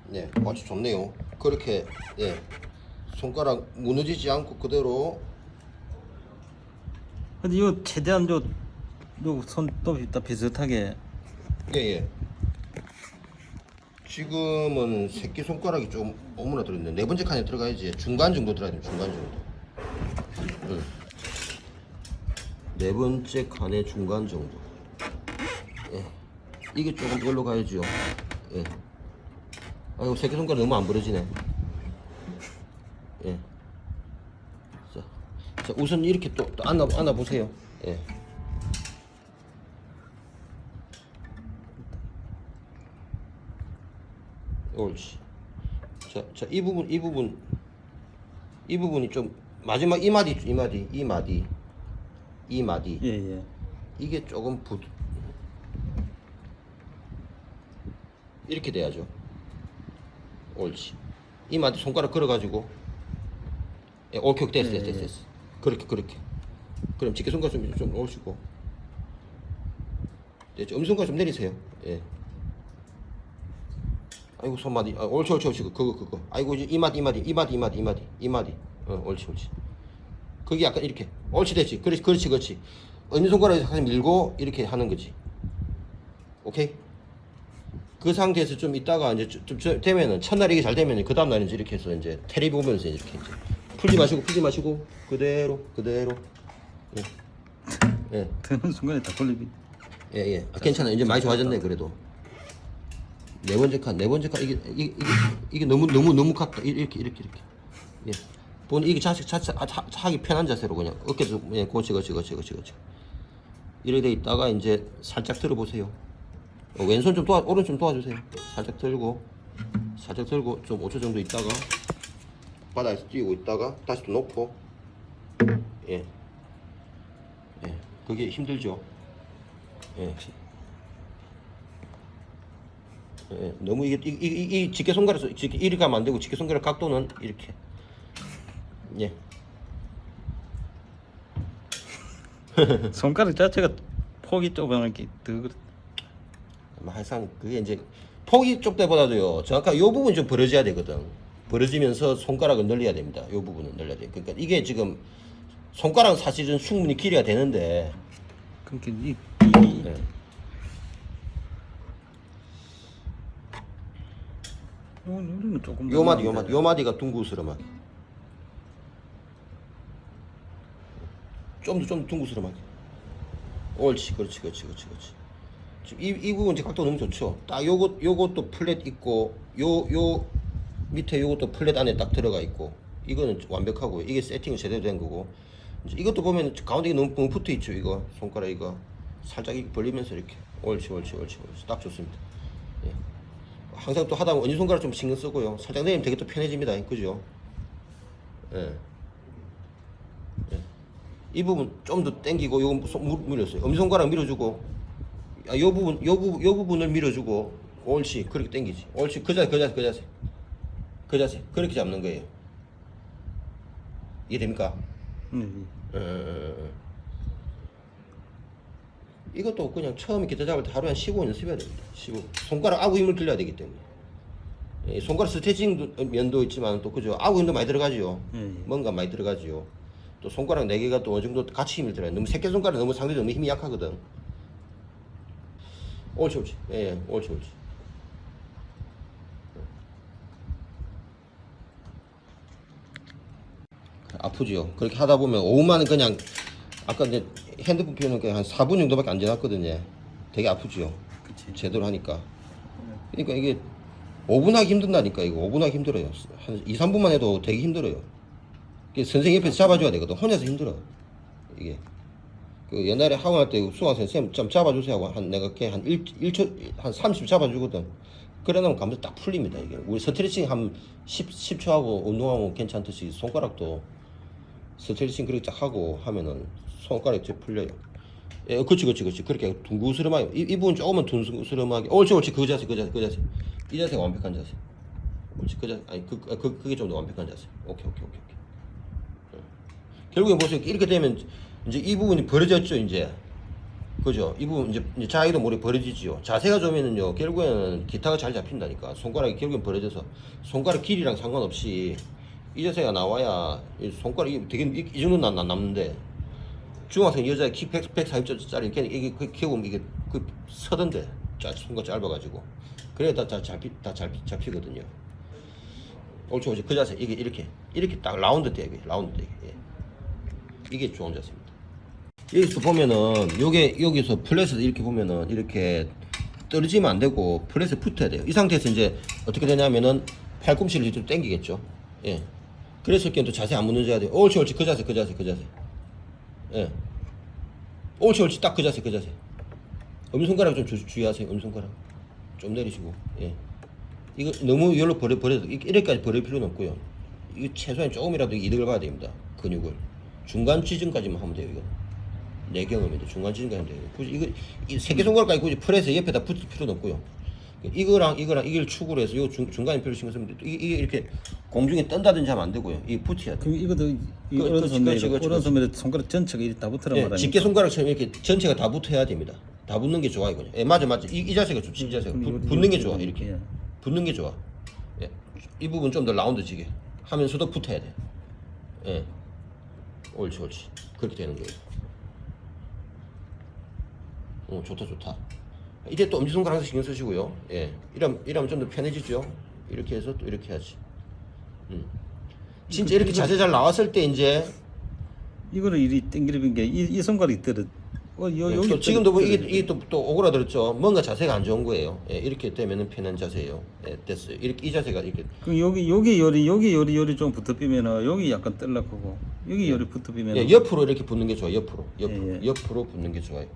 네, 아주 좋네요. 그렇게 예, 손가락 무너지지 않고 그대로. 근데 이거 최대한 요 손톱이 다 비슷하게. 예, 예. 지금은 새끼 손가락이 좀 오므라들었는데 네 번째 칸에 들어가야지. 중간 정도 들어가야 돼. 중간 정도. 응. 네 번째 칸의 중간 정도. 예. 이게 조금 별로 가야죠. 예. 아이고 새끼 손가락 너무 안 벌어지네. 예. 자, 우선 이렇게 또 안아 보세요. 예. 옳지. 자, 이 부분이 좀 마지막 이 마디. 예, 예. 이게 조금 이렇게 돼야죠. 옳지. 이 마디 손가락 걸어가지고. 예, 오케이, 됐어. 그렇게. 그럼 집게 손가락 좀 올리시고. 네, 엄손가락 좀 내리세요. 예. 아이고 손마디. 옳지. 그거. 아이고 이제 이 마디. 옳지. 그게 약간 이렇게. 옳지, 됐지. 그렇지. 어느 손가락에서 살짝 밀고 이렇게 하는 거지. 오케이. 그 상태에서 좀 있다가 이제 좀 되면은 첫날 이게 잘 되면은 그 다음 날 이제 이렇게 해서 이제 테레비 보면서 이렇게 이제 풀지 마시고 그대로. 예. 예. 드는 순간에 다 걸리비. 예. 괜찮아. 이제 많이 좋아졌네 그래도. 네 번째 칸 이게 너무 컸다. 이렇게. 예. 보는 이게 하기 편한 자세로 그냥 어깨도 그냥 그렇지. 이렇게 돼 있다가 이제 살짝 들어보세요. 왼손 좀 오른손 좀 도와주세요. 살짝 들고 좀 5초 정도 있다가 바닥에서 뛰고 있다가 다시 또 놓고. 예. 그게 힘들죠. 예. 너무 이게 집게 손가락에서 이렇게 하면 안 되고 집게 손가락 각도는 이렇게. 예. 손가락 자체가 폭이 좁아나게 더 그래. 항상 그게 이제 폭이 좁다보다도요 정확하게 요 부분 좀 벌어져야 되거든. 벌어지면서 손가락을 늘려야 됩니다. 요 부분은 늘려야 돼. 그러니까 이게 지금 손가락은 사실은 충분히 길이가 되는데. 그러니까 예. 이거는 조금 요 마디가 둥그스름하게. 좀 더 둥그스름하게. 옳지. 지금 이 부분 이제 각도 너무 좋죠. 딱 요것도 플랫 있고 요 밑에 요것도 플랫 안에 딱 들어가 있고 이거는 완벽하고 이게 세팅이 제대로 된 거고. 이제 이것도 보면 가운데 너무 붙어 있죠. 이거 손가락 이거 살짝 이렇게 벌리면서 이렇게. 옳지. 딱 좋습니다. 예. 항상 또 하다 보면 어느 손가락 좀 신경 쓰고요. 살짝 내리면 되게 또 편해집니다. 그죠? 예. 이 부분 좀 더 당기고 요거 밀었어요. 엄지손가락 밀어주고. 요 부분을 밀어주고. 옳지. 그렇게 당기지. 옳지. 그 자세. 그렇게 잡는 거예요. 이해됩니까? 네. 이것도 그냥 처음에 기타 잡을 때 하루에 한 15분 연습해야 됩니다. 15. 손가락 아구 힘을 들려야 되기 때문에. 예, 손가락 스트레칭 면도 있지만 또 그죠? 아구 힘도 많이 들어가지요. 뭔가 많이 들어가지요. 또 손가락 4개가 또 어느 정도 같이 힘을 들어요. 너무 새끼 손가락 너무 상대 너무 힘이 약하거든. 옳지. 예, 옳지. 아프지요. 그렇게 하다 보면 오후만은 그냥 아까 이제 핸드폰 켜는 게 한 4분 정도밖에 안 지났거든요. 되게 아프지요. 그치. 제대로 하니까. 그러니까 이게 5분 하기 힘든다니까. 이거 5분 하기 힘들어요. 한 2, 3분만 해도 되게 힘들어요. 선생님 옆에서 잡아줘야 되거든. 혼자서 힘들어. 이게. 그 옛날에 학원할 때 수강생 선생님 좀 잡아주세요 하고 내가 한 1초, 한 30초 잡아주거든. 그래 놓으면 감도 딱 풀립니다. 이게. 우리 스트레칭 한 10초 하고 운동하면 괜찮듯이 손가락도 스트레칭 그렇게 딱 하고 하면은 손가락이 풀려요. 예, 그렇지. 그렇게 둥그스름하게. 이 부분 조금만 둥그스름하게. 옳지. 그 자세. 이 자세가 완벽한 자세. 옳지. 그 자세. 아니, 그게 좀 더 완벽한 자세. 오케이. 결국에 보세요. 이렇게 되면 이제 이 부분이 벌어졌죠, 이제. 그죠? 이 부분 이제 자기도 모르게 벌어지지요. 자세가 좋으면은요, 결국에는 기타가 잘 잡힌다니까. 손가락이 결국엔 벌어져서 손가락 길이랑 상관없이 이 자세가 나와야 이 손가락이 되게 이 정도 남는데 중학생 여자 키 140짜리 이게 키우면 이게 그 서던데 손가락 짧아가지고 그래 다 잡히거든요. 옳지 옳지 그 자세 이게 이렇게 딱 라운드 되게 예. 이게 좋은 자세입니다. 여기서 보면은 여기서 플랫에서 이렇게 보면은 이렇게 떨어지면 안 되고 플랫에 붙어야 돼요. 이 상태에서 이제 어떻게 되냐면은 팔꿈치를 이쪽으로 당기겠죠. 예. 그래서 이렇게 또 자세 안 무너져야 돼요. 옳지 옳지 그 자세. 예. 옳지 딱 그 자세. 엄손가락 좀 주의하세요. 엄손가락 좀 내리시고. 예. 이거 너무 열로 버려도 이렇게까지 버릴 필요는 없고요. 이거 최소한 조금이라도 이득을 봐야 됩니다. 근육을 중간 지점까지만 하면 돼요. 이거 내 경험인데 중간 지점까지 하면 돼요. 굳이 이거 이 새끼손가락까지 굳이 프레스 옆에다 붙일 필요는 없고요. 이거랑 이걸 축으로 해서 요 중간에 별로 신경 쓰면 이게 이렇게 공중에 뜬다든지 하면 안 되고요. 이 붙여야 돼. 그럼 이것도 오른손에 손가락 전체가 이렇게 다 붙으란 말이야. 집게 손가락처럼 이렇게 전체가 다 붙어야 됩니다. 다 붙는 게 좋아 이거는. 예, 맞아. 이 자세가 좋지. 이 자세가 붙는 게 좋아. 이렇게 예. 붙는 게 좋아. 예. 이 부분 좀 더 라운드지게 하면서도 붙어야 돼. 예. 옳지. 그렇게 되는 거예요. 좋다. 이제 또 엄지손가락 신경 쓰시고요. 예. 이러면 좀 더 편해지죠. 이렇게 해서 또 이렇게 해야지. 진짜 이렇게 자세 잘 나왔을 때 이제 이거를 이리 당기는 게 이 손가락이 떨어. 여기 또 지금도 뭐 이게 또 오그라들었죠. 뭔가 자세가 안 좋은 거예요. 예, 이렇게 되면은 편한 자세예요. 예, 됐어요. 이렇게 이 자세가 이렇게. 그럼 여기 요리 좀 붙어 비면은 여기 약간 떨락하고 여기 요리 붙어 비면 예, 옆으로 이렇게 붙는 게 좋아. 옆으로 예. 옆으로 붙는 게 좋아요.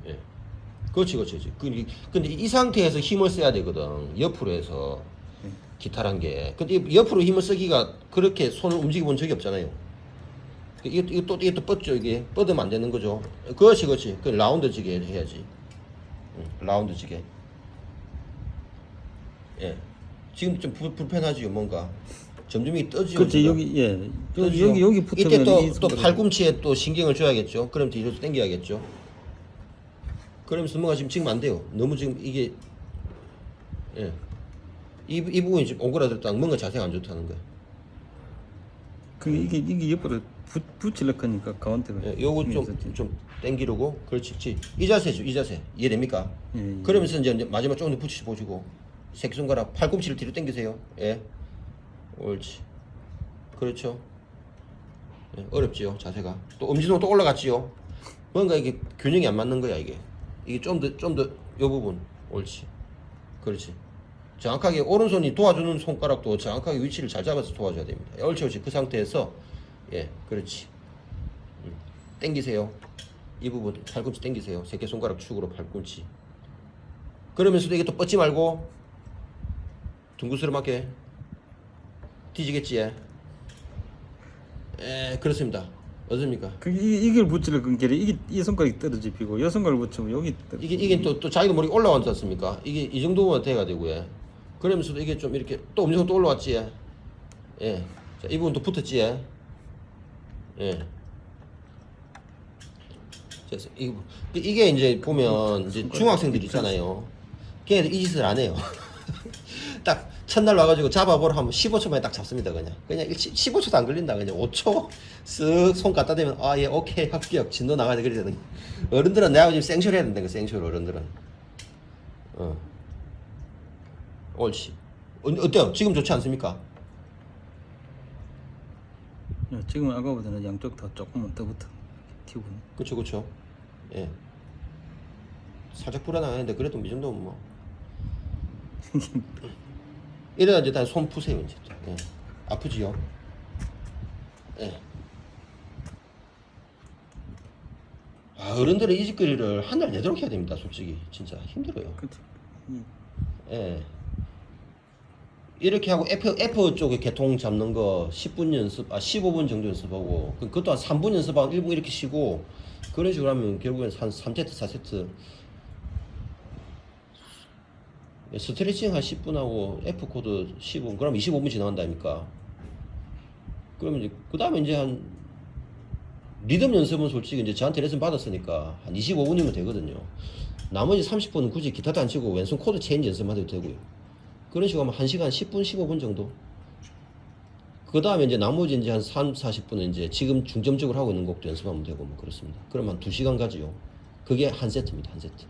예, 그렇지. 근데 이 상태에서 힘을 써야 되거든. 옆으로 해서 기타란 게. 근데 옆으로 힘을 쓰기가 그렇게 손을 움직여 본 적이 없잖아요. 이게 또 뻗죠. 이게 뻗으면 안 되는 거죠. 그렇지. 그 라운드지게 해야지. 라운드지게. 예. 지금 좀 불편하지요. 뭔가 점점 이 떠지죠. 그렇지. 여기 붙으면 이때 또 팔꿈치에 또 신경을 줘야겠죠. 그럼 뒤로 당겨야겠죠. 그러면서 뭔가 지금 안 돼요. 너무 지금 이게 예. 이 부분이 지금 오그라들었다. 뭔가 자세가 안 좋다는 거야. 이게 옆으로 붙이려고 하니까 가운데가. 예, 요거 좀 당기려고. 그렇지. 이 자세죠. 이 자세. 이해됩니까? 예. 그러면서 이제 마지막 조금 더 붙이시 보시고 새끼손가락 팔꿈치를 뒤로 당기세요. 예. 옳지. 그렇죠. 예, 어렵지요. 자세가. 또 엄지손 또 올라갔지요. 뭔가 이게 균형이 안 맞는 거야 이게. 이게 좀 더 요 부분. 옳지. 그렇지. 정확하게 오른손이 도와주는 손가락도 정확하게 위치를 잘 잡아서 도와줘야 됩니다. 옳지. 그 상태에서 예, 그렇지. 당기세요. 이 부분 팔꿈치 당기세요. 새끼손가락 축으로 팔꿈치. 그러면서도 이게 또 뻗지 말고 둥그스름하게 뒤지겠지. 예, 그렇습니다. 어떻습니까? 이걸 붙이려고 하니까 이 손가락이 떨어지고 이 손가락을 붙이면 여기 이게 또 자기도 모르게 올라왔지 않습니까? 이게 이 정도만 돼야 되고요. 그러면서도 이게 좀 이렇게 또 엄청 또 올라왔지. 예. 자, 이 부분 또 붙었지. 예. 그래서 이게 이제 보면 이제 중학생들 있잖아요. 걔네들 이 짓을 안 해요. 딱 첫날 와가지고 잡아보라 하면 15초 만에 딱 잡습니다. 그냥 15초도 안 걸린다. 그냥 5초 쓱 손 갖다 대면 예 오케이 합격 진도 나가야 돼. 그래야 되는. 어른들은 내가 지금 생쇼 해야 된다. 생쇼 어른들은. 옳지. 어때요? 지금 좋지 않습니까? 지금 아까보다는 양쪽 다 조금만 더 붙어 튀고. 그쵸. 예. 살짝 불안하는데 그래도 이 정도면 뭐. 이래야 이제 다 손 푸세요 이제. 예. 아프지요? 예. 어른들은 이 짓거리를 한 달 내도록 해야 됩니다. 솔직히 진짜 힘들어요. 그렇지. 예. 이렇게 하고 F 쪽에 개통 잡는 거 10분 연습, 15분 정도 연습하고 그것도 한 3분 연습하고 1분 이렇게 쉬고 그런 식으로 하면 결국엔 한 3세트, 4세트 스트레칭 한 10분 하고 F 코드 15분 그럼 25분 지나간다니까. 그러면 이제 그 다음에 이제 한 리듬 연습은 솔직히 이제 저한테 레슨 받았으니까 한 25분이면 되거든요. 나머지 30분은 굳이 기타도 안 치고 왼손 코드 체인지 연습만 해도 되고요. 그런 식으로 하면 1시간 10분, 15분 정도. 그 다음에 이제 나머지 이제 한 3, 40분은 이제 지금 중점적으로 하고 있는 곡도 연습하면 되고 뭐 그렇습니다. 그럼 한 2시간 가지요. 그게 한 세트입니다. 한 세트.